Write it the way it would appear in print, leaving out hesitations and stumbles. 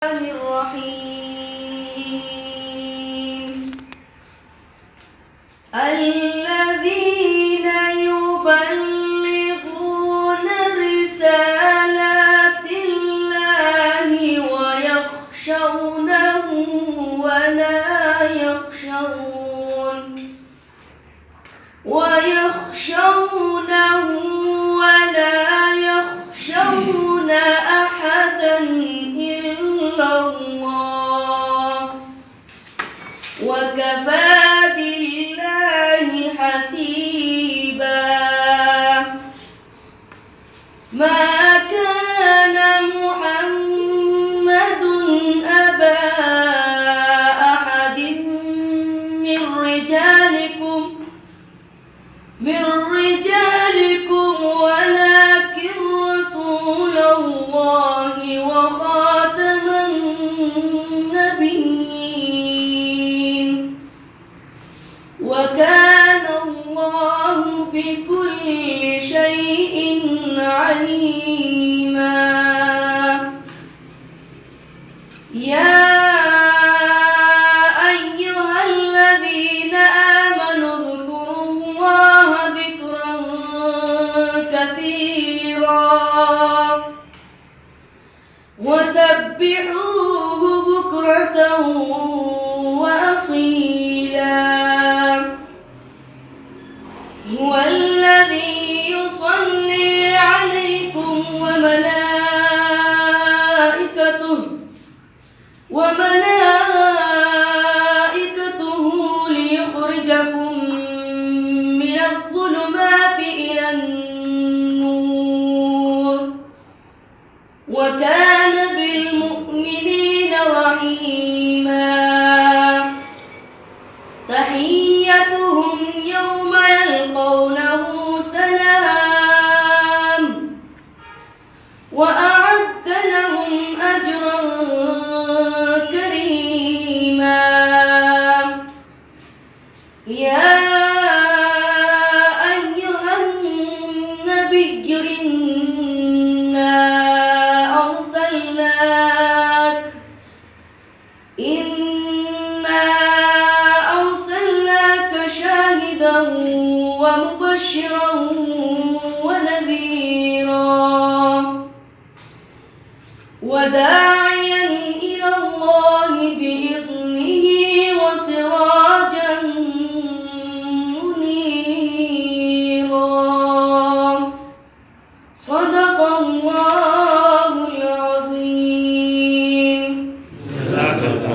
الرحيم الذين يبلغون رسالات الله ويخشونه ولا يخشون أحدا إلا الله وكفى بالله حسيبا. ما كان محمد أبا أحد من رجالكم ولكن رسول الله وخاتم النبيين وكان الله بكل شيء عليما. يا أيها الذين آمنوا اذكروا الله ذكرا كثيرا وسبحوه بكرة وأصيلا. هو الذي يصلي عليكم وملائكته ليخرجكم من الظلمات إلى النور وكان بالمؤمنين رحيما. تحيتهم يوم يلقونه سلام وأعد لهم أجرا كريما. يا أيها النبي إنا أرسلناك شاهدا ومبشرا ونذيرا وداعيا إلى الله بإذنه وسراجا منيرا. صدق الله